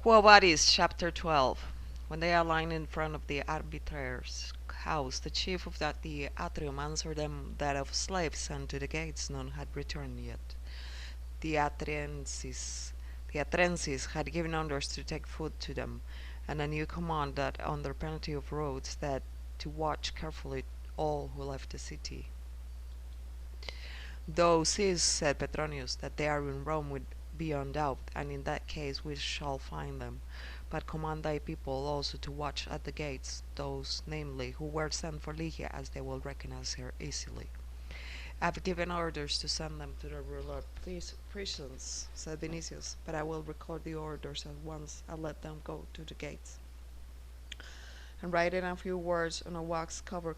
Quo Vadis, chapter 12. When they aligned in front of the arbitrator's house, the chief of the atrium answered them that of slaves sent to the gates none had returned yet. The Atrensis, the Atrensis had given orders to take food to them, and a new command that, under penalty of roads, that to watch carefully all who left the city. Thou seest, said Petronius, that they are in Rome beyond doubt, and in that case we shall find them. But command thy people also to watch at the gates, those, namely, who were sent for Lygia, as they will recognize her easily. I have given orders to send them to the ruler prisons, said Vinicius, but I will record the orders at once and let them go to the gates. And writing a few words on a wax-covered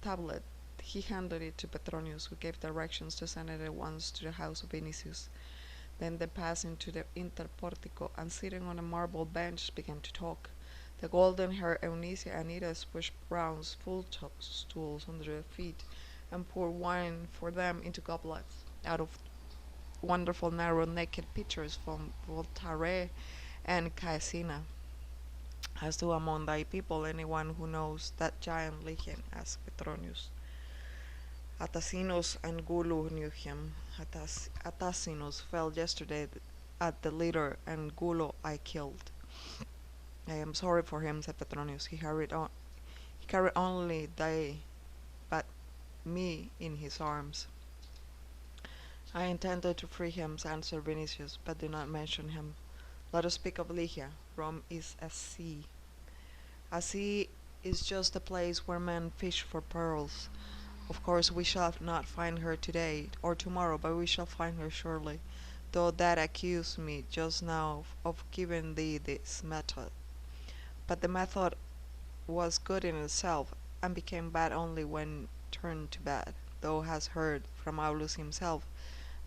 tablet, he handed it to Petronius, who gave directions to send it at once to the house of Vinicius. Then they passed into the interportico, and sitting on a marble bench began to talk. The golden-haired Eunice and Ines pushed Brown's full stools under their feet, and poured wine for them into goblets, out of wonderful narrow naked pitchers from Voltaire and Caesina. Hast thou among thy people anyone who knows that giant Lygian? Asked Petronius. Atacinus and Gulu knew him. Atacinus fell yesterday at the litter, and Gulo I killed. I am sorry for him, said Petronius. He carried only thy, but me in his arms. I intended to free him, answered Vinicius, but do not mention him. Let us speak of Lygia. Rome is a sea. A sea is just a place where men fish for pearls. Of course we shall not find her today or tomorrow, but we shall find her surely, though that accused me just now of giving thee this method. But the method was good in itself, and became bad only when turned to bad. Thou hast heard from Aulus himself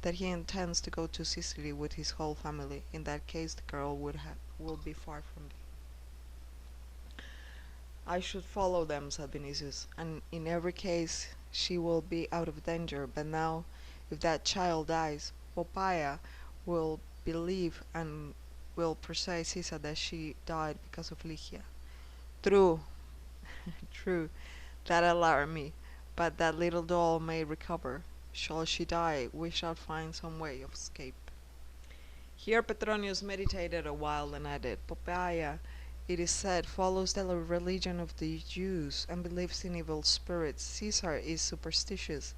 that he intends to go to Sicily with his whole family. In that case the girl will be far from thee. I should follow them, said Vinicius, and in every case she will be out of danger. But now, if that child dies, Poppaea will believe and will persuade Caesar that she died because of Lygia. True, true, that alarmed me, but that little doll may recover. Shall she die, we shall find some way of escape. Here Petronius meditated a while and added, Poppaea, it is said, follows the religion of the Jews and believes in evil spirits. Caesar is superstitious.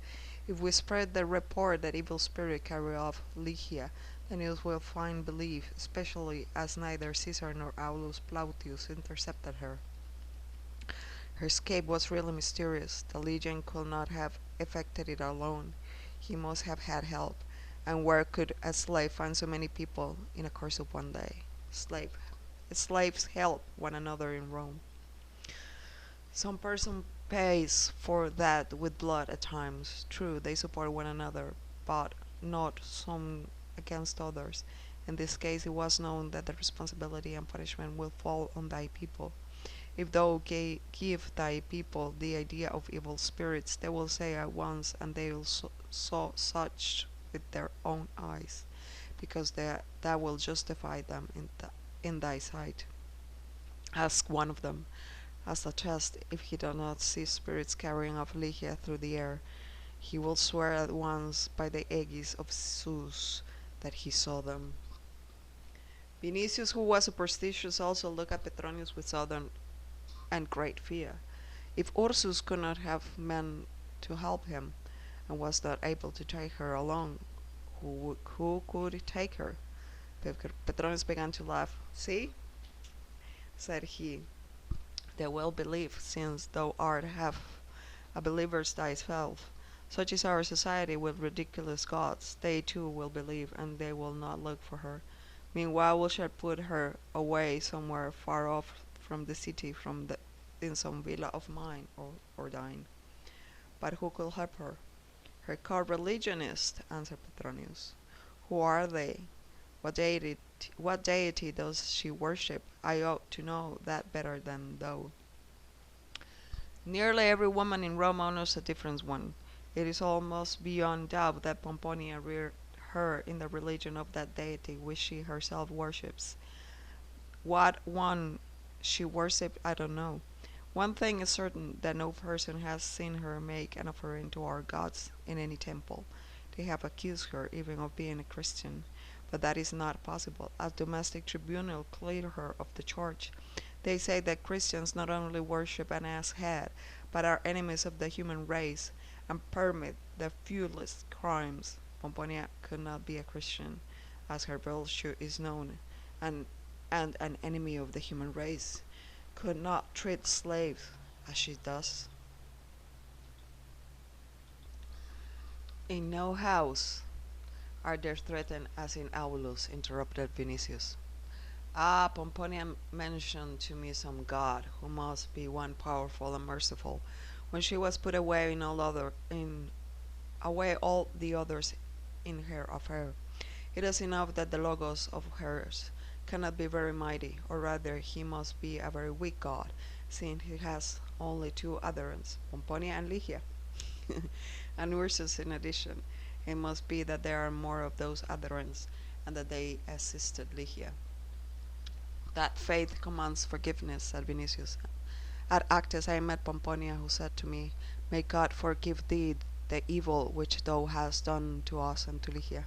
If we spread the report that evil spirits carry off Lygia, the news will find belief, especially as neither Caesar nor Aulus Plautius intercepted her. Her escape was really mysterious. The legion could not have effected it alone. He must have had help. And where could a slave find so many people in a course of one day? Slaves help one another in Rome. Some person pays for that with blood at times. True, they support one another, but not some against others. In this case it was known that the responsibility and punishment will fall on thy people. If thou give thy people the idea of evil spirits, they will say at once, and they will saw such with their own eyes, because that will justify them in thy sight. Ask one of them, as a test, if he does not see spirits carrying off Lygia through the air. He will swear at once by the aegis of Zeus that he saw them. Vinicius, who was superstitious, also looked at Petronius with sudden and great fear. If Ursus could not have men to help him, and was not able to take her along, who could take her? Petronius began to laugh. See, said he, they will believe, since thou art half a believer thyself. Such is our society with ridiculous gods. They too will believe, and they will not look for her. Meanwhile we shall put her away somewhere far off from the city, in some villa of mine or thine. But who could help her? Her co-religionists, answered Petronius. Who are they? What deity does she worship? I ought to know that better than thou. Nearly every woman in Rome honors a different one. It is almost beyond doubt that Pomponia reared her in the religion of that deity which she herself worships. What one she worshipped, I don't know. One thing is certain, that no person has seen her make an offering to our gods in any temple. They have accused her even of being a Christian, but that is not possible. A domestic tribunal cleared her of the charge. They say that Christians not only worship an ass head, but are enemies of the human race, and permit the fewest crimes. Pomponia could not be a Christian, as her virtue is known, and, and an enemy of the human race. Could not treat slaves as she does. In no house are there threatened as in Aulus, interrupted Vinicius. Ah, Pomponia mentioned to me some god, who must be one powerful and merciful, when she was put away all the others in her affair. It is enough that the Logos of hers cannot be very mighty, or rather he must be a very weak god, seeing he has only two adherents, Pomponia and Ligia, and Ursus in addition. It must be that there are more of those adherents, and that they assisted Ligia. That faith commands forgiveness, said Vinicius. At Actes I met Pomponia, who said to me, May God forgive thee the evil which thou hast done to us and to Ligia.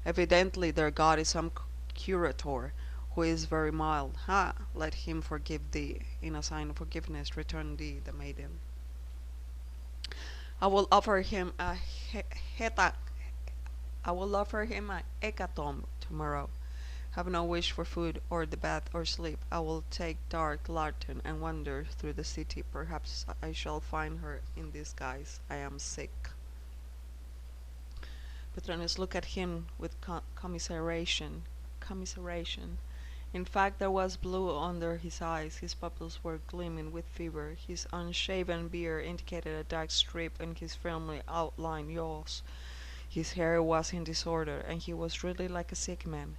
Evidently their God is some curator, who is very mild. Ha! Let him forgive thee. In a sign of forgiveness return thee the maiden. I will offer him a heta. I will offer him a hecatomb tomorrow. Have no wish for food, or the bath, or sleep. I will take dark lantern and wander through the city. Perhaps I shall find her in this guise. I am sick. Petronius looked at him with commiseration. In fact, there was blue under his eyes. His pupils were gleaming with fever. His unshaven beard indicated a dark strip in his firmly outlined jaws. His hair was in disorder, and he was really like a sick man.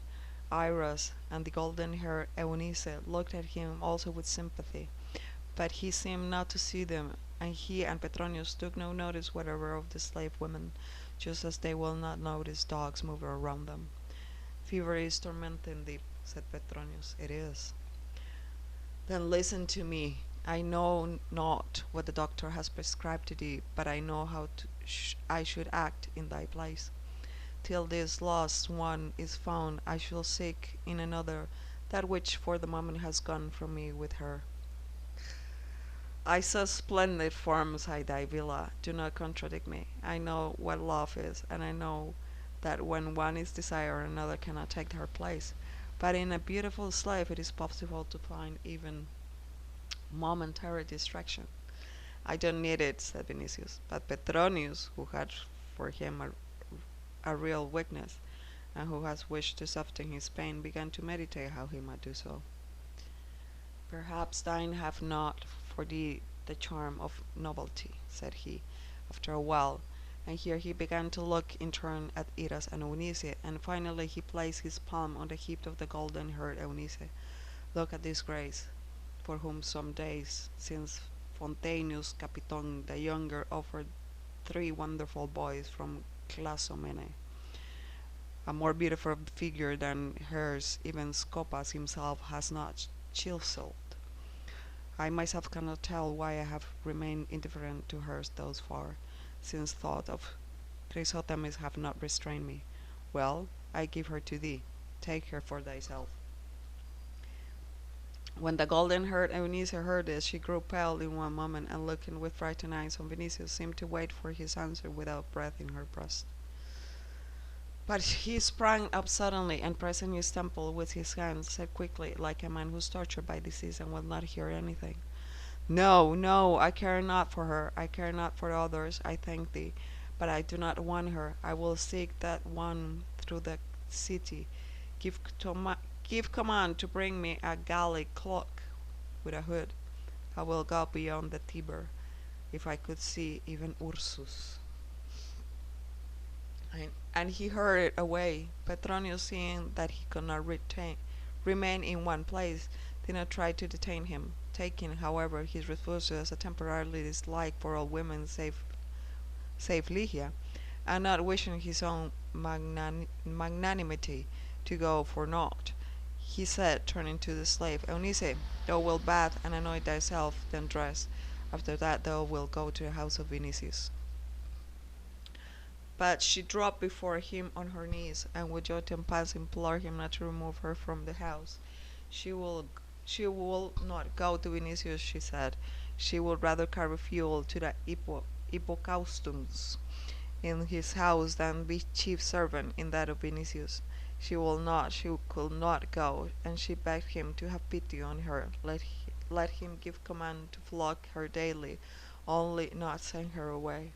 Iras and the golden-haired Eunice looked at him also with sympathy, but he seemed not to see them, and he and Petronius took no notice whatever of the slave women, just as they will not notice dogs moving around them. Fever is tormenting thee, said Petronius. It is. Then listen to me. I know not what the doctor has prescribed to thee, but I know how I should act in thy place. Till this last one is found, I shall seek in another that which for the moment has gone from me with her. I saw splendid forms at thy villa. Do not contradict me. I know what love is, and I know that when one is desired, another cannot take her place. But in a beautiful slave it is possible to find even momentary distraction. I don't need it, said Vinicius, but Petronius, who had for him a real weakness, and who has wished to soften his pain, began to meditate how he might do so. Perhaps thine have not for thee the charm of novelty, said he, after a while, and here he began to look in turn at Iras and Eunice, and finally he placed his palm on the hip of the golden-haired Eunice. Look at this grace, for whom some days since Fontanius Capiton the younger offered 3 wonderful boys from Clazomene, a more beautiful figure than hers even Scopas himself has not chiseled. I myself cannot tell why I have remained indifferent to her thus far, since thought of Chrysothemis have not restrained me. Well, I give her to thee. Take her for thyself. When the golden-haired Eunice heard this, she grew pale in one moment, and looking with frightened eyes on Vinicius, seemed to wait for his answer without breath in her breast. But he sprang up suddenly, and pressing his temple with his hands, said quickly, like a man who is tortured by disease and will not hear anything, No, no, I care not for her, I care not for others, I thank thee, but I do not want her. I will seek that one through the city. Give command to bring me a Gallic cloak with a hood. I will go beyond the Tiber, if I could see even Ursus. And he hurried away. Petronius, seeing that he could not remain in one place, did not try to detain him, taking, however, his refusal as a temporary dislike for all women save Ligia, and not wishing his own magnanimity to go for naught. he said, turning to the slave, Eunice, thou wilt bathe and anoint thyself, then dress. After that thou wilt go to the house of Vinicius. But she dropped before him on her knees, and with Jotun pants implored him not to remove her from the house. She will she will not go to Vinicius, she said. She would rather carry fuel to the Hippocaustus in his house than be chief servant in that of Vinicius. She could not go, and she begged him to have pity on her. Let him give command to flog her daily, only not send her away.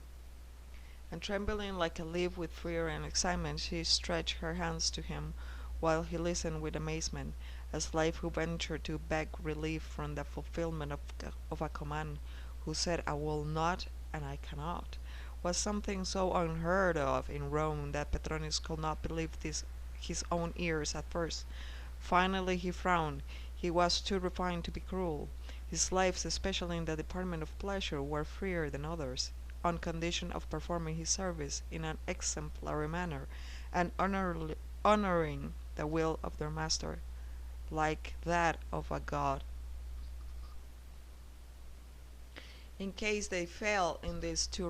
And trembling like a leaf with fear and excitement, she stretched her hands to him, while he listened with amazement, a slave who ventured to beg relief from the fulfillment of a command, who said, I will not, and I cannot, was something so unheard of in Rome that Petronius could not believe his own ears at first. Finally he frowned. He was too refined to be cruel. His slaves, especially in the department of pleasure, were freer than others, on condition of performing his service in an exemplary manner, and honoring the will of their master, like that of a god. In case they failed in these two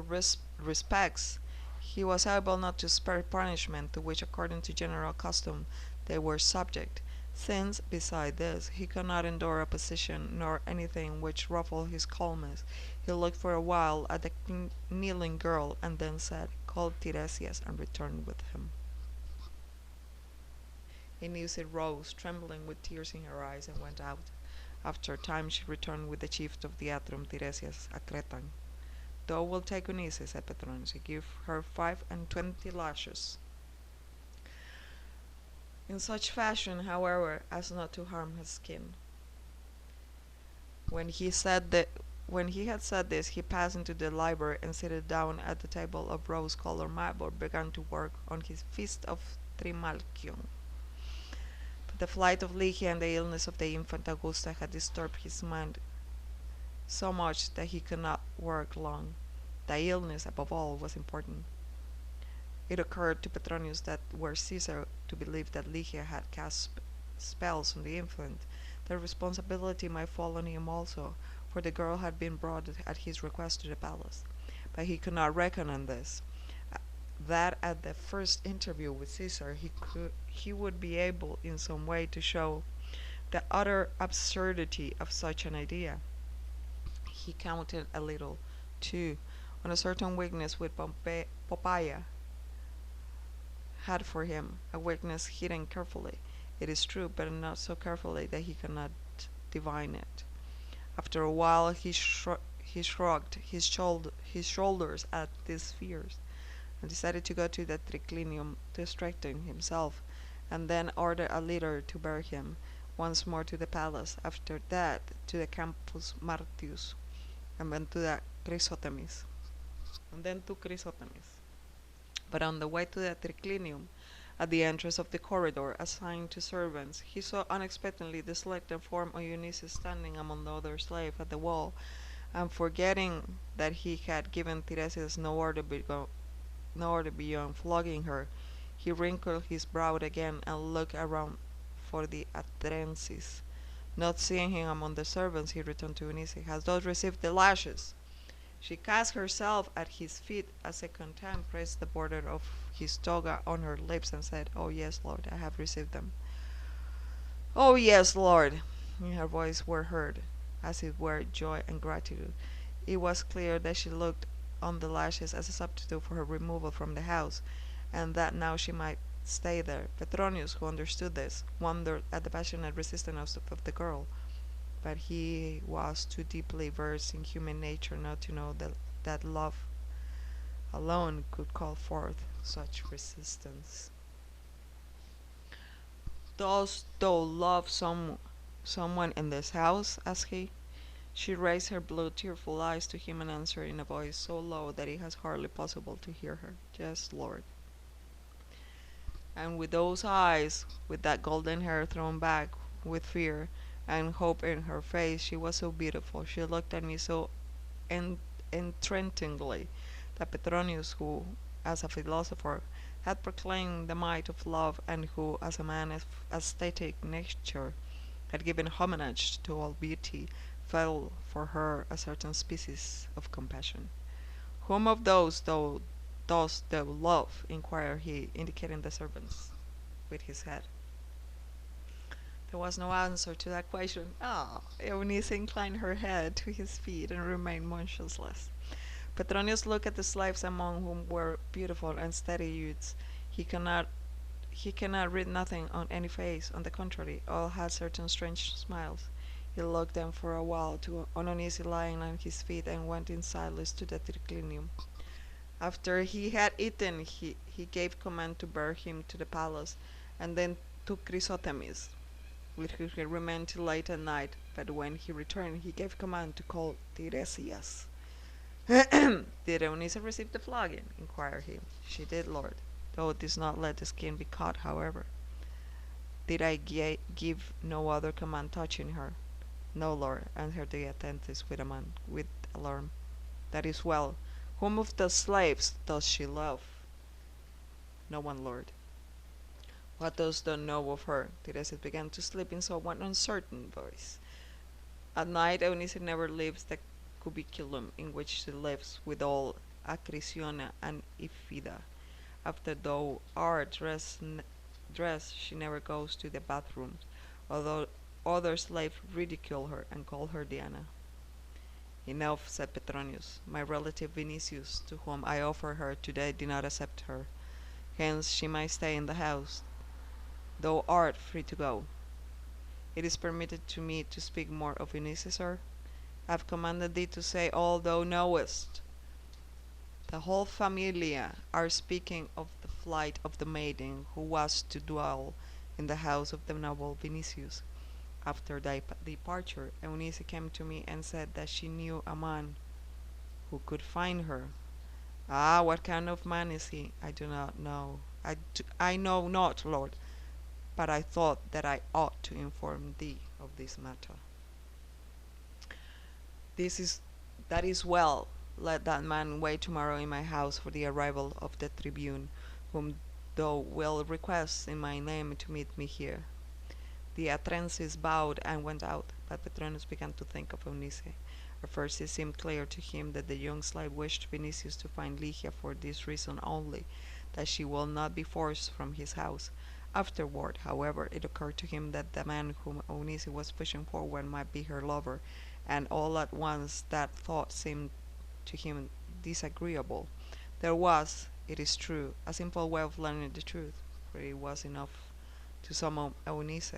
respects, he was able not to spare punishment to which, according to general custom, they were subject, since, beside this, he could not endure opposition, nor anything which ruffled his calmness. He looked for a while at the kneeling girl, and then said, Call Tiresias, and returned with him. Eunice rose, trembling with tears in her eyes, and went out. After a time she returned with the chief of the atrium, Tiresias, a Cretan. Thou wilt take Eunice, said Petronius, give her 25 lashes, in such fashion, however, as not to harm his skin. When he had said this, he passed into the library and sitting down at the table of rose-colored marble, began to work on his Feast of Trimalchion. But the flight of Lygia and the illness of the infant Augusta had disturbed his mind so much that he could not work long. The illness, above all, was important. It occurred to Petronius that were Caesar to believe that Lygia had cast spells on the infant, the responsibility might fall on him also, for the girl had been brought at his request to the palace. But he could not reckon on this, that at the first interview with Caesar he would be able in some way to show the utter absurdity of such an idea. He counted a little, too, on a certain weakness which Poppaea had for him, a weakness hidden carefully, it is true, but not so carefully that he could not divine it. After a while he shrugged his shoulders at these fears, and decided to go to the triclinium to strengthen himself, and then ordered a litter to bear him once more to the palace, after that to the Campus Martius, and then to the Chrysothemis, But on the way to the triclinium, at the entrance of the corridor assigned to servants, he saw unexpectedly the selected form of Eunice standing among the other slaves at the wall, and forgetting that he had given Tiresias no order beyond flogging her, he wrinkled his brow again and looked around for the Atrensis. Not seeing him among the servants, he returned to Eunice. Hast thou received the lashes? She cast herself at his feet a second time, pressed the border of his toga on her lips, and said, Oh yes, Lord, I have received them. Oh yes, Lord. In her voice were heard, as it were, joy and gratitude. It was clear that she looked on the lashes as a substitute for her removal from the house, and that now she might stay there. Petronius, who understood this, wondered at the passionate resistance of the girl, but he was too deeply versed in human nature not to know that love alone could call forth such resistance. Dost thou love someone in this house? Asked he. She raised her blue, tearful eyes to him and answered in a voice so low that it was hardly possible to hear her. Yes, Lord. And with those eyes, with that golden hair thrown back with fear and hope in her face, she was so beautiful, she looked at me so entreatingly, that Petronius, who, as a philosopher, had proclaimed the might of love, and who, as a man of aesthetic nature, had given homage to all beauty, felt for her a certain species of compassion. Whom of those dost thou love? Inquired he, indicating the servants with his head. There was no answer to that question. Eunice inclined her head to his feet and remained motionless. Petronius looked at the slaves, among whom were beautiful and steady youths. He cannot he cannot read nothing on any face. On the contrary, all had certain strange smiles. He looked them for a while to an uneasy lying on his feet, and went in silence to the triclinium. After he had eaten, he gave command to bear him to the palace, and then to Chrysothemis, with whom he remained till late at night. But when he returned, he gave command to call Tiresias. Did Eunice receive the flogging? Inquired he. She did, Lord, though it did not let the skin be cut, however. Did I give no other command touching her? No, Lord, answered the attendant with alarm. That is well. Whom of the slaves does she love? No one, Lord. What dost thou know of her? Tiresias began to sleep in somewhat uncertain voice. At night Eunice never leaves the cubiculum in which she lives with all Acrisiona and Ifida. After thou art dressed, she never goes to the bathroom, although other slaves ridicule her and call her Diana. Enough, said Petronius. My relative Vinicius, to whom I offer her today, did not accept her. Hence she may stay in the house. Thou art free to go. It is permitted to me to speak more of Eunice, sir. I have commanded thee to say all thou knowest. The whole familia are speaking of the flight of the maiden who was to dwell in the house of the noble Vinicius. After thy departure, Eunice came to me and said that she knew a man who could find her. What kind of man is he? I do not know. I know not, Lord, but I thought that I ought to inform thee of this matter. That is well. Let that man wait tomorrow in my house for the arrival of the tribune, whom thou wilt request in my name to meet me here. The Atrensis bowed and went out, but Petronius began to think of Eunice. At first it seemed clear to him that the young slave wished Vinicius to find Lygia for this reason only, that she will not be forced from his house. Afterward, however, it occurred to him that the man whom Eunice was pushing forward might be her lover, and all at once that thought seemed to him disagreeable. There was, it is true, a simple way of learning the truth, for it was enough to summon Eunice.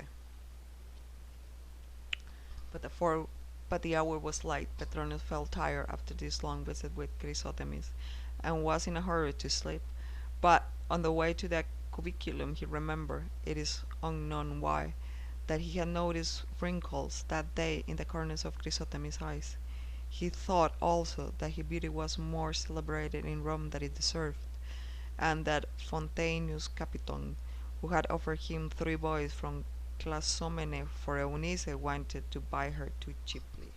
But the hour was late. Petronius felt tired after this long visit with Chrysothemis, and was in a hurry to sleep. But on the way to the cubiculum he remembered, it is unknown why, that he had noticed wrinkles that day in the corners of Chrysothemis' eyes. He thought also that her beauty was more celebrated in Rome than it deserved, and that Fontanius Capiton, who had offered him 3 boys from Clazomene for Eunice, wanted to buy her too cheaply.